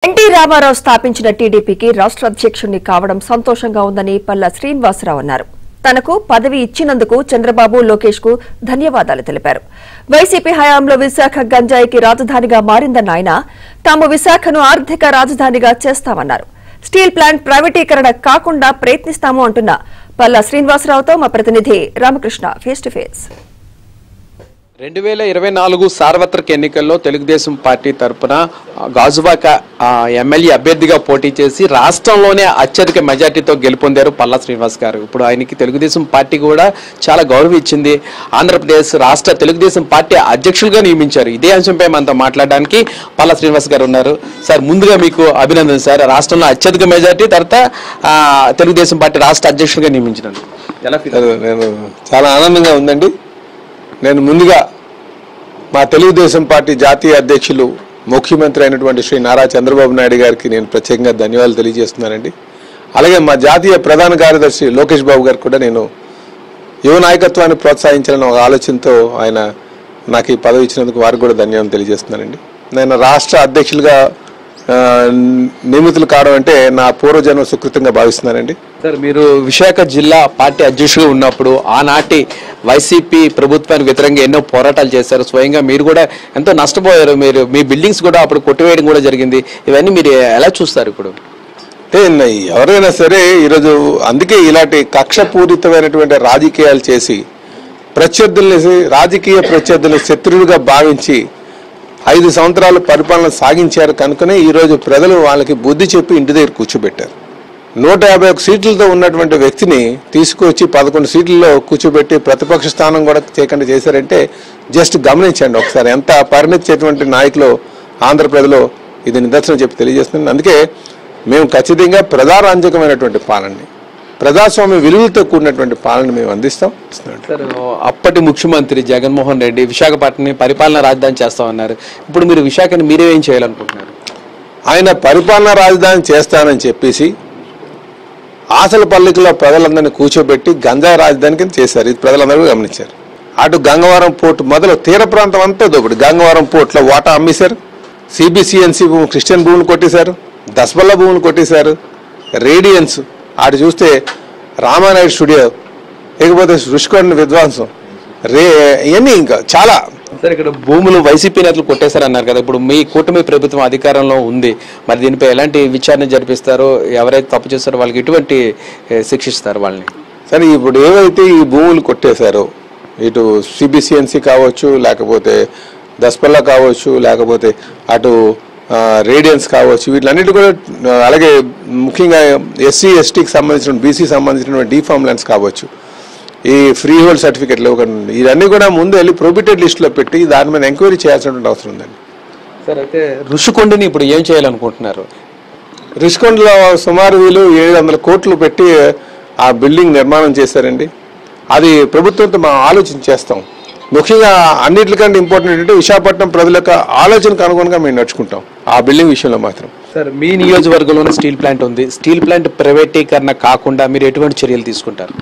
NT Ramarao స్థాపించిన టీడీపీకి రాష్ట్ర అధ్యక్షుడిని కావడం సంతోషంగా ఉందని పల్లా శ్రీనివాసరావు అన్నారు. తనకు పదవి ఇచ్చినందుకు చంద్రబాబు, లోకేష్ కు ధన్యవాదాలు తెలిపారు. వైసీపీ హయాంలో విశాఖ గంజాయికి రాజధానిగా మారిందన్న ఆయన తాము విశాఖను ఆర్థిక రాజధానిగా చేస్తామన్నారు. స్టీల్ ప్లాంట్ ప్రైవేటీకరణ కాకుండా ప్రయత్నిస్తాము అంటున్న పల్లా శ్రీనివాసరావుతో మా ప్రతినిధి రామకృష్ణ ఫేస్ టు ఫేస్. 2024 సార్వత్రిక ఎన్నికల్లో తెలుగుదేశం పార్టీ తరఫున గాజువాక ఎమ్మెల్యే అభ్యర్థిగా పోటీ చేసి రాష్ట్రంలోనే అత్యధిక మెజార్టీతో గెలుపొందారు పల్లా శ్రీనివాస్ గారు. ఇప్పుడు ఆయనకి తెలుగుదేశం పార్టీ కూడా చాలా గౌరవం ఇచ్చింది. ఆంధ్రప్రదేశ్ రాష్ట్ర తెలుగుదేశం పార్టీ అధ్యక్షులుగా నియమించారు. ఇదే అంశంపై మనతో మాట్లాడడానికి పల్లా శ్రీనివాస్ గారు ఉన్నారు. సార్, ముందుగా మీకు అభినందన సార్. రాష్ట్రంలో అత్యధిక మెజార్టీ తర్వాత తెలుగుదేశం పార్టీ రాష్ట్ర అధ్యక్షులుగా నియమించినందుకు ఎలా ఫీల్? నేను చాలా ఆనందంగా ఉందండి. నేను ముందుగా మా తెలుగుదేశం పార్టీ జాతీయ అధ్యక్షులు, ముఖ్యమంత్రి అయినటువంటి శ్రీ నారా చంద్రబాబు నాయుడు గారికి నేను ప్రత్యేకంగా ధన్యవాదాలు తెలియజేస్తున్నానండి. అలాగే మా జాతీయ ప్రధాన కార్యదర్శి లోకేష్ బాబు గారికి కూడా నేను యువ నాయకత్వాన్ని ప్రోత్సహించాలని ఒక ఆలోచనతో ఆయన నాకు ఈ పదవి ఇచ్చినందుకు వారికి కూడా ధన్యవాదాలు తెలియజేస్తున్నానండి. నేను రాష్ట్ర అధ్యక్షులుగా నియమితులు కావడం అంటే నా పూర్వజన్మ సుకృతంగా భావిస్తున్నానండి. సార్, మీరు విశాఖ జిల్లా పార్టీ అధ్యక్షుడు ఉన్నప్పుడు ఆనాటి వైసీపీ ప్రభుత్వానికి వ్యతిరేకంగా ఎన్నో పోరాటాలు చేశారు. స్వయంగా మీరు కూడా ఎంతో నష్టపోయారు. మీరు మీ బిల్డింగ్స్ కూడా అప్పుడు కొట్టివేయడం కూడా జరిగింది. ఇవన్నీ మీరు ఎలా చూస్తారు ఇప్పుడు? అంటే ఎవరైనా సరే ఈరోజు అందుకే ఇలాంటి కక్షపూరితమైనటువంటి రాజకీయాలు చేసి రాజకీయ ప్రత్యర్థుల్ని శత్రువులుగా భావించి 5 సంవత్సరాలు పరిపాలన సాగించారు కనుకనే ఈరోజు ప్రజలు వాళ్ళకి బుద్ధి చెప్పి ఇంటి దగ్గర కూర్చోబెట్టారు. 151 సీట్లతో ఉన్నటువంటి వ్యక్తిని తీసుకొచ్చి 11 సీట్లలో కూర్చోబెట్టి ప్రతిపక్ష స్థానం కూడా చేయకుండా చేశారంటే జస్ట్ గమనించండి ఒకసారి ఎంత పరిణించేటువంటి నాయకులు ఆంధ్ర ప్రజలు. ఇది నిదర్శనం చెప్పి తెలియజేస్తున్నాను. అందుకే మేము ఖచ్చితంగా ప్రజారాజ్యకమైనటువంటి పాలనని, ప్రజాస్వామ్య విలువలతో కూడినటువంటి పాలన మేము అందిస్తాం. సార్, అప్పటి ముఖ్యమంత్రి జగన్మోహన్ రెడ్డి విశాఖపట్నం పరిపాలనా రాజధాని చేస్తామన్నారు. ఇప్పుడు మీరు విశాఖని మీరేం చేయాలనుకుంటున్నారు? ఆయన పరిపాలనా రాజధాని చేస్తానని చెప్పేసి ఆశల పల్లికలో ప్రజలందరినీ కూర్చోబెట్టి గంజాయి రాజధాని కింద చేశారు. ఇది ప్రజలందరూ గమనించారు. అటు గంగవరం పోర్టు మొదలు తీర ప్రాంతం అంతా దోపిడి. గంగవరం పోర్టులో వాటా అమ్మేశారు. సిబిసిఎన్సి క్రిస్టియన్ భూములు కొట్టేశారు. దస్బల్లా భూములు కొట్టేశారు. రేడియన్స్ అటు చూస్తే రామానాయుడు స్టూడియో, లేకపోతే రుషికొండ విధ్వంసం, ఇవన్నీ ఇంకా చాలా. సార్, ఇక్కడ భూములు వైసీపీ నేతలు కొట్టేశారన్నారు కదా. ఇప్పుడు మీ కూటమి ప్రభుత్వం అధికారంలో ఉంది. మరి దీనిపై ఎలాంటి విచారణ జరిపిస్తారో, ఎవరైతే తప్పు చేస్తారో వాళ్ళకి ఎటువంటి శిక్షిస్తారు వాళ్ళని? సరే, ఇప్పుడు ఏవైతే ఈ భూములు కొట్టేశారో, ఇటు సిబిసిఎన్సి కావచ్చు, లేకపోతే దస్పల్లా కావచ్చు, లేకపోతే అటు రేడియన్స్ కావచ్చు, వీటిలన్నిటి కూడా, అలాగే ముఖ్యంగా ఎస్సీ ఎస్టీకి సంబంధించిన, బీసీ సంబంధించిన డీఫామ్ ల్యాండ్స్ కావచ్చు, ఈ ఫ్రీ హోల్డ్ సర్టిఫికెట్లు ఇవ్వకండి, ఇవన్నీ కూడా ముందు వెళ్ళి ప్రొహిబిటెడ్ లిస్టులో పెట్టి దాని మీద ఎంక్వైరీ చేయాల్సినటువంటి అవసరం ఉందండి. సార్, అయితే రుషికొండని ఇప్పుడు ఏం చేయాలనుకుంటున్నారు? రుషికొండలో సుమారు 700 కోట్లు పెట్టి ఆ బిల్డింగ్ నిర్మాణం చేశారండి. అది ప్రభుత్వంతో మనం ఆలోచన చేస్తాం. ముఖ్యంగా అన్నిటికంటే ఇంపార్టెంట్ ఏంటంటే విశాఖపట్నం ప్రజల యొక్క ఆలోచనకు అనుగుణంగా మేము నడుచుకుంటాం ఆ బిల్డింగ్ విషయంలో మాత్రం. సార్, మీ నియోజకవర్గంలోనే స్టీల్ ప్లాంట్ ఉంది. స్టీల్ ప్లాంట్ ప్రైవేటీకరణ కాకుండా మీరు ఎటువంటి చర్యలు తీసుకుంటారు?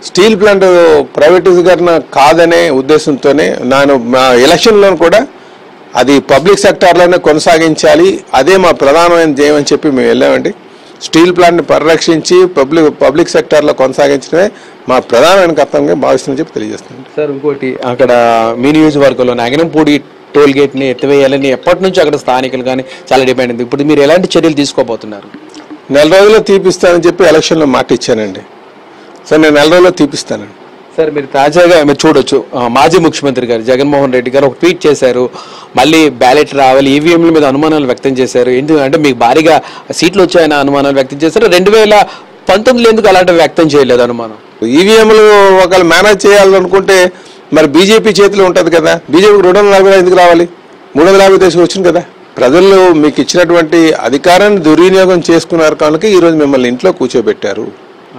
స్టీల్ ప్లాంట్ ప్రైవేటీకరణ కాదనే ఉద్దేశంతోనే నేను మా ఎలక్షన్లో కూడా అది పబ్లిక్ సెక్టార్లోనే కొనసాగించాలి, అదే మా ప్రధానమైన ధ్యేయం అని చెప్పి మేము వెళ్ళామండి. స్టీల్ ప్లాంట్ని పరిరక్షించి పబ్లిక్ సెక్టార్లో కొనసాగించడమే మా ప్రధానమైన కర్తవ్యంగా భావిస్తుందని చెప్పి తెలియజేస్తున్నాను. సార్, ఇంకోటి, అక్కడ మీ నియోజకవర్గంలో నాగనంపూడి టోల్ గేట్ని ఎత్తివేయాలని ఎప్పటి నుంచి అక్కడ స్థానికులు కానీ చాలా డిమాండ్ ఉంది. ఇప్పుడు మీరు ఎలాంటి చర్యలు తీసుకోబోతున్నారు? 4 రోజుల్లో తీపిస్తానని చెప్పి ఎలక్షన్లో మాట ఇచ్చానండి. సార్, నేను 4 రోజుల్లో తీపిస్తానండి. సార్, మీరు తాజాగా మీరు చూడొచ్చు, మాజీ ముఖ్యమంత్రి గారు జగన్మోహన్ రెడ్డి గారు ఒక ట్వీట్ చేశారు. మళ్ళీ బ్యాలెట్ రావాలి, ఈవీఎంల మీద అనుమానాలు వ్యక్తం చేశారు. ఎందుకంటే మీకు భారీగా సీట్లు వచ్చాయని అనుమానాలు వ్యక్తం చేశారు. 2019 ఎందుకు అలాంటివి వ్యక్తం చేయలేదు అనుమానం? ఈవీఎంలు ఒకళ్ళు మేనేజ్ చేయాలనుకుంటే మరి బీజేపీ చేతిలో ఉంటుంది కదా. బీజేపీకి 240 ఎందుకు రావాలి? 350 తీసుకొచ్చింది కదా. ప్రజలు మీకు ఇచ్చినటువంటి అధికారాన్ని దుర్వినియోగం చేసుకున్నారు కనుక ఈరోజు మిమ్మల్ని ఇంట్లో కూర్చోబెట్టారు.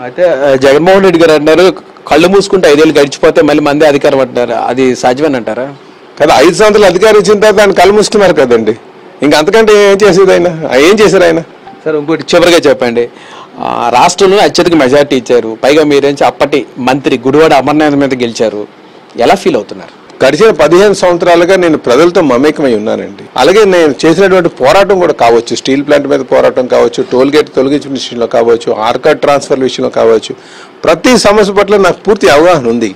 అయితే జగన్మోహన్ రెడ్డి గారు అంటారు, కళ్ళు మూసుకుంటే 5 ఏళ్ళు గడిచిపోతే మళ్ళీ మందే అధికారం అంటారు. అది సాధ్యమని అంటారా? కదా, 5 సంవత్సరాలు అధికారం ఇచ్చిన తర్వాత ఆయన కళ్ళు మూసుకున్నారు కదండి. ఇంకా అంతకంటే ఏం చేసేది ఆయన? ఏం చేశారు ఆయన? సార్, ఇంకోటి చివరిగా చెప్పండి, రాష్ట్రంలో అత్యధిక మెజార్టీ ఇచ్చారు, పైగా మీరేంచి అప్పటి మంత్రి గుడివాడ అమర్నాథ్ మీద గెలిచారు. ఎలా ఫీల్ అవుతున్నారు? గడిచిన 15 సంవత్సరాలుగా నేను ప్రజలతో మమేకమై ఉన్నానండి. అలాగే నేను చేసినటువంటి పోరాటం కూడా కావచ్చు, స్టీల్ ప్లాంట్ మీద పోరాటం కావచ్చు, టోల్ గేట్ తొలగించిన విషయంలో కావచ్చు, ఆర్కాడ్ ట్రాన్స్ఫర్ విషయంలో కావచ్చు, ప్రతి సమస్య పట్ల నాకు పూర్తి అవగాహన ఉంది.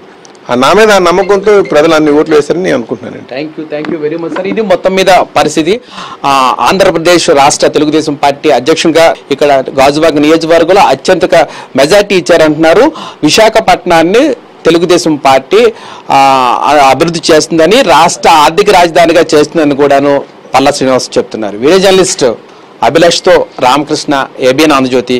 నా మీద ఆ నమ్మకంతో ప్రజలు అన్ని ఓట్లు వేస్తారని నేను అనుకుంటున్నాను. Thank you very much sir. ఇది మొత్తం మీద పరిస్థితి. ఆంధ్రప్రదేశ్ రాష్ట్ర తెలుగుదేశం పార్టీ అధ్యక్షునిగా ఇక్కడ గాజువాక నియోజకవర్గంలో అత్యంత మెజార్టీ ఇచ్చారంటున్నారు. విశాఖపట్నాన్ని తెలుగుదేశం పార్టీ అభివృద్ధి చేస్తుందని, రాష్ట్ర ఆర్థిక రాజధానిగా చేస్తుందని కూడాను పల్లా శ్రీనివాస్ చెప్తున్నారు. వీడియో జర్నలిస్ట్ అభిలాష్తో రామకృష్ణ, ఏబిఎన్ ఆంధ్రజ్యోతి.